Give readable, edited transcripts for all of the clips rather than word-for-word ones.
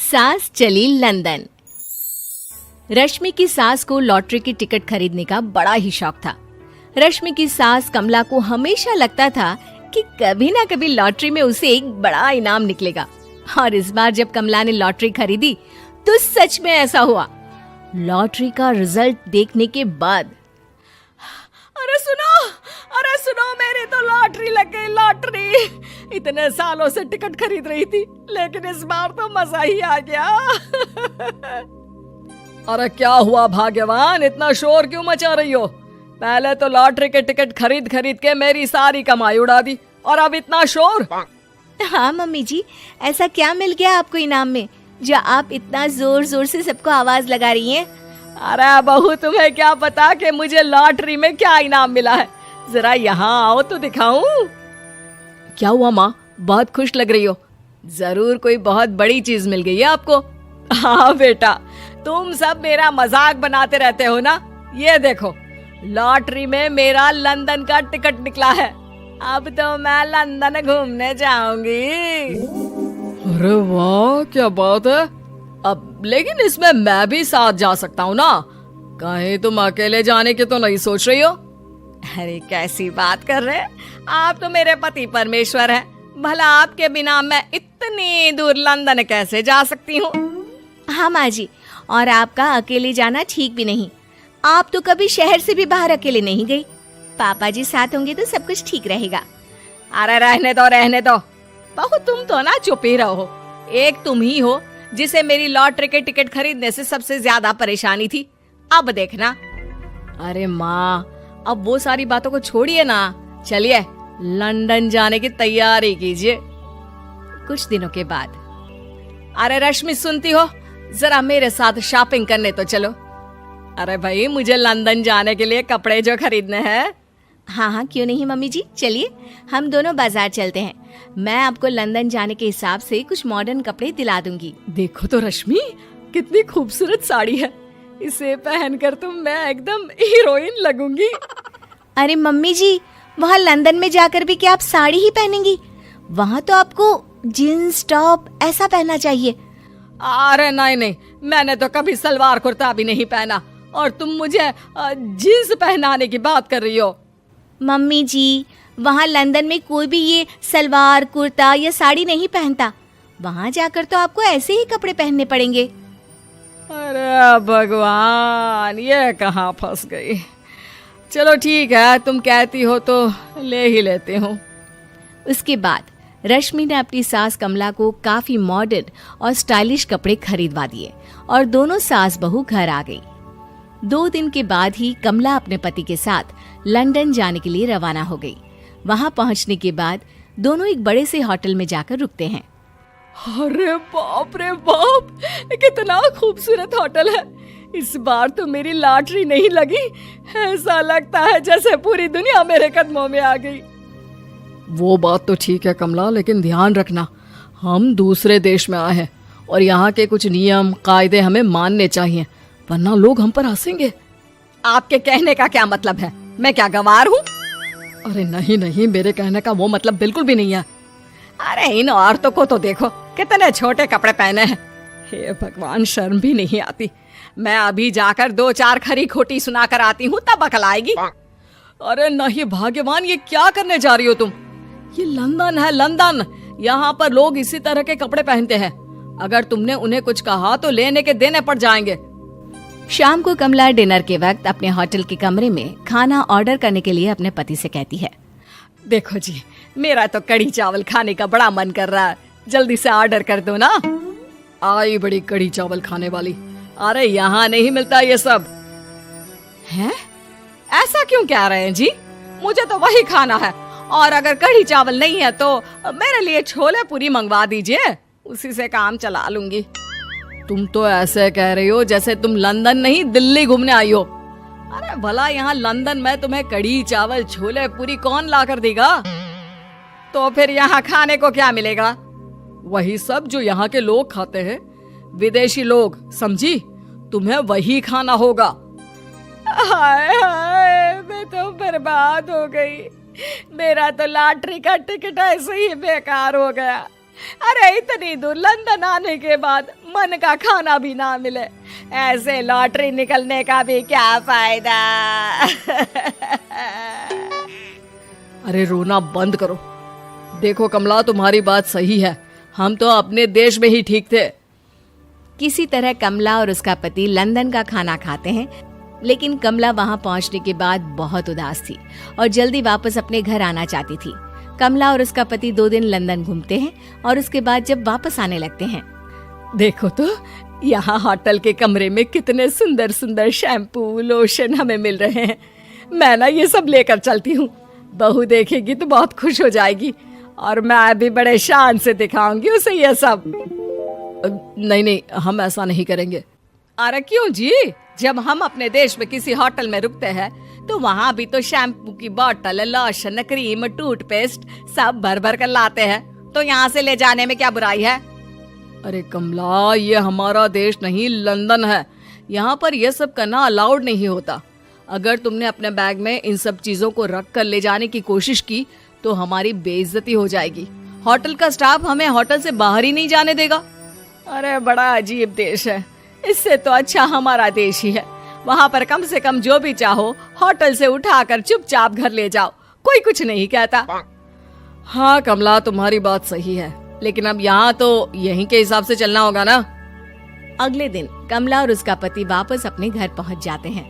सास चली लंदन। रश्मि की सास को लॉटरी की टिकट खरीदने का बड़ा ही शौक था। रश्मि की सास कमला को हमेशा लगता था कि कभी ना कभी लॉटरी में उसे एक बड़ा इनाम निकलेगा। और इस बार जब कमला ने लॉटरी खरीदी तो सच में ऐसा हुआ। लॉटरी का रिजल्ट देखने के बाद अरे सुनो मेरी तो लॉटरी लग गई, लॉटरी। इतने सालों से टिकट खरीद रही थी लेकिन इस बार तो मजा ही आ गया। अरे क्या हुआ भाग्यवान, इतना शोर क्यों मचा रही हो? पहले तो लॉटरी के टिकट खरीद खरीद के मेरी सारी कमाई उड़ा दी और अब इतना शोर। हाँ मम्मी जी, ऐसा क्या मिल गया आपको इनाम में जो आप इतना जोर जोर से सबको आवाज लगा रही हैं? अरे बहू, तुम्हें क्या पता कि मुझे लॉटरी में क्या इनाम मिला है। जरा यहाँ आओ तो दिखाऊं। क्या हुआ माँ, बहुत खुश लग रही हो? जरूर कोई बहुत बड़ी चीज मिल गई है आपको। हाँ बेटा, तुम सब मेरा मजाक बनाते रहते हो ना। ये देखो, लॉटरी में मेरा लंदन का टिकट निकला है। अब तो मैं लंदन घूमने जाऊंगी। अरे वाह, क्या बात है। अब लेकिन इसमें मैं भी साथ जा सकता हूँ ना? कहीं तुम अकेले जाने की तो नहीं सोच रही हो? अरे कैसी बात कर रहे हैं आप, तो मेरे पति परमेश्वर हैं। भला आपके बिना मैं इतनी दूर लंदन कैसे जा सकती हूँ? हाँ माँ जी, और आपका अकेले जाना ठीक भी नहीं। आप तो कभी शहर से भी बाहर अकेले नहीं गई। पापा जी साथ होंगे तो सब कुछ ठीक रहेगा। अरे रहने दो बहू, तुम तो ना चुप ही रहो। एक तुम ही हो जिसे मेरी लॉटरी के टिकट खरीदने से सबसे ज्यादा परेशानी थी। अब देखना। अरे माँ, अब वो सारी बातों को छोड़िए ना, चलिए लंदन जाने की तैयारी कीजिए। कुछ दिनों के बाद, अरे रश्मि सुनती हो, जरा मेरे साथ शॉपिंग करने तो चलो। अरे भाई, मुझे लंदन जाने के लिए कपड़े जो खरीदने हैं। हाँ हाँ, क्यों नहीं मम्मी जी, चलिए हम दोनों बाजार चलते हैं। मैं आपको लंदन जाने के हिसाब से कुछ मॉडर्न कपड़े दिला दूंगी। देखो तो रश्मि, कितनी खूबसूरत साड़ी है। इसे पहनकर तो मैं एकदम हीरोइन लगूंगी। अरे मम्मी जी, वहाँ लंदन में जाकर भी क्या आप साड़ी ही पहनेंगी? वहाँ तो आपको जीन्स टॉप ऐसा पहनना चाहिए। अरे नहीं, मैंने तो कभी सलवार कुर्ता भी नहीं पहना और तुम मुझे जीन्स पहनाने की बात कर रही हो। मम्मी जी, वहाँ लंदन में कोई भी ये सलवार कुर्ता या साड़ी नहीं पहनता। वहाँ जाकर तो आपको ऐसे ही कपड़े पहनने पड़ेंगे। अरे भगवान, ये कहाँ फंस गई। चलो ठीक है, तुम कहती हो तो ले ही लेती हूँ। उसके बाद रश्मि ने अपनी सास कमला को काफी मॉडर्न और स्टाइलिश कपड़े खरीदवा दिए और दोनों सास बहू घर आ गई। 2 दिन के बाद ही कमला अपने पति के साथ लंदन जाने के लिए रवाना हो गई। वहां पहुंचने के बाद दोनों एक बड़े से होटल में जाकर रुकते हैं। अरे बाप रे बाप, कितना खूबसूरत होटल है। इस बार तो मेरी लॉटरी नहीं लगी। ऐसा लगता है जैसे पूरी दुनिया मेरे कदमों में आ गई। वो बात तो ठीक है कमला, लेकिन ध्यान रखना, हम दूसरे देश में आए हैं और यहाँ के कुछ नियम कायदे हमें मानने चाहिए, वरना लोग हम पर हंसेंगे। आपके कहने का क्या मतलब है? मैं क्या गंवार हूँ? अरे नहीं, मेरे कहने का वो मतलब बिल्कुल भी नहीं है। अरे इन औरतों को तो देखो, कितने छोटे कपड़े पहने हैं। हे भगवान, शर्म भी नहीं आती। मैं अभी जाकर 2-4 खरी खोटी सुना कर आती हूँ, तब अकल आएगी। अरे नहीं भाग्यवान, ये क्या करने जा रही हो तुम? ये लंदन है, लंदन। यहाँ पर लोग इसी तरह के कपड़े पहनते हैं। अगर तुमने उन्हें कुछ कहा तो लेने के देने पड़ जाएंगे। शाम को कमला डिनर के वक्त अपने होटल के कमरे में खाना ऑर्डर करने के लिए अपने पति से कहती है। देखो जी, मेरा तो कढ़ी चावल खाने का बड़ा मन कर रहा है, जल्दी से ऑर्डर कर दो ना। आई बड़ी कढ़ी चावल खाने वाली। अरे यहाँ नहीं मिलता ये सब। हैं? ऐसा क्यों कह रहे हैं जी? मुझे तो वही खाना है, और अगर कढ़ी चावल नहीं है तो मेरे लिए छोले पूरी मंगवा दीजिए, उसी से काम चला लूंगी। तुम तो ऐसे कह रही हो जैसे तुम लंदन नहीं दिल्ली घूमने आई हो। अरे भला यहाँ लंदन में तुम्हें कढ़ी चावल छोले पूरी कौन ला कर देगा? तो फिर यहाँ खाने को क्या मिलेगा? वही सब जो यहाँ के लोग खाते हैं, विदेशी लोग, समझी? तुम्हें वही खाना होगा। हाय हाय, मैं तो बर्बाद हो गई। मेरा तो लॉटरी का टिकट ऐसे ही बेकार हो गया। अरे इतनी दूर लंदन आने के बाद मन का खाना भी ना मिले, ऐसे लॉटरी निकलने का भी क्या फायदा। अरे रोना बंद करो। देखो कमला, तुम्हारी बात सही है, हम तो अपने देश में ही ठीक थे। किसी तरह कमला और उसका पति लंदन का खाना खाते हैं, लेकिन कमला वहां पहुंचने के बाद बहुत उदास थी और जल्दी वापस अपने घर आना चाहती थी। कमला और उसका पति 2 दिन लंदन घूमते हैं और उसके बाद जब वापस आने लगते हैं, देखो तो यहाँ होटल के कमरे में कितने सुंदर सुंदर शैम्पू लोशन हमें मिल रहे हैं। मैं ना ये सब लेकर चलती हूँ, बहू देखेगी तो बहुत खुश हो जाएगी और मैं भी बड़े शान से दिखाऊंगी उसे ये सब। नहीं नहीं, हम ऐसा नहीं करेंगे। अरे क्यों जी, जब हम अपने देश में किसी होटल में रुकते हैं तो वहाँ भी तो शैम्पू की बोतल, लोशन, क्रीम, टूथपेस्ट सब भर भर कर लाते हैं, तो यहाँ से ले जाने में क्या बुराई है। अरे कमला, ये हमारा देश नहीं लंदन है, यहाँ पर यह सब करना अलाउड नहीं होता। अगर तुमने अपने बैग में इन सब चीजों को रख कर ले जाने की कोशिश की तो हमारी बेइज्जती हो जाएगी। होटल का स्टाफ हमें होटल से बाहर ही नहीं जाने देगा। अरे बड़ा अजीब देश है, इससे तो अच्छा हमारा देश ही है। वहाँ पर कम से कम जो भी चाहो होटल से उठाकर चुपचाप घर ले जाओ, कोई कुछ नहीं कहता। हाँ कमला, तुम्हारी बात सही है, लेकिन अब यहाँ तो यहीं के हिसाब से चलना होगा ना। अगले दिन कमला और उसका पति वापस अपने घर पहुंच जाते हैं।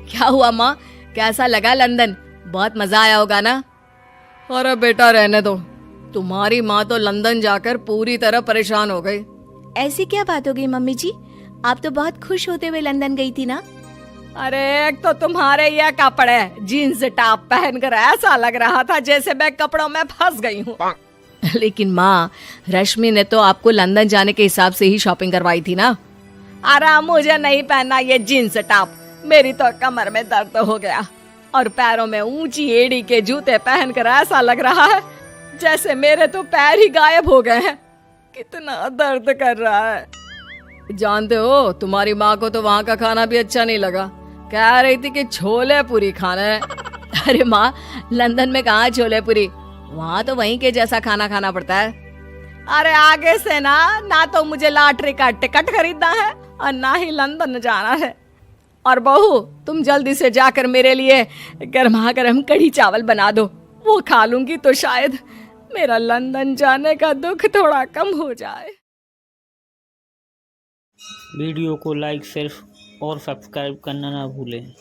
क्या हुआ माँ, कैसा लगा लंदन? बहुत मजा आया होगा ना? अरे बेटा रहने दो, तुम्हारी माँ तो लंदन जाकर पूरी तरह परेशान हो गई। ऐसी क्या बात हो गई मम्मी जी? आप तो बहुत खुश होते हुए लंदन गई थी ना? अरे एक तो तुम्हारे ये कपड़े, जीन्स टॉप पहनकर ऐसा लग रहा था जैसे मैं कपड़ों में फंस गई हूँ। लेकिन माँ, रश्मि ने तो आपको लंदन जाने के हिसाब से ही शॉपिंग करवाई थी ना? अरे मुझे नहीं पहनना ये जीन्स टॉप, मेरी तो कमर में दर्द हो गया और पैरों में ऊंची एड़ी के जूते पहनकर ऐसा लग रहा है जैसे मेरे तो पैर ही गायब हो गए हैं। कितना दर्द कर रहा है। जानते हो, तुम्हारी माँ को तो वहाँ का खाना भी अच्छा नहीं लगा, कह रही थी कि छोले पूरी खाना है। अरे माँ, लंदन में कहाँ छोले पूरी, वहाँ तो वहीं के जैसा खाना खाना पड़ता है। अरे आगे से ना तो मुझे लॉटरी का टिकट खरीदना है और ना ही लंदन जाना है। और बहू, तुम जल्दी से जाकर मेरे लिए गर्मा गर्म कढ़ी चावल बना दो, वो खा लूंगी तो शायद मेरा लंदन जाने का दुख थोड़ा कम हो जाए। वीडियो को लाइक, शेयर और सब्सक्राइब करना ना भूलें।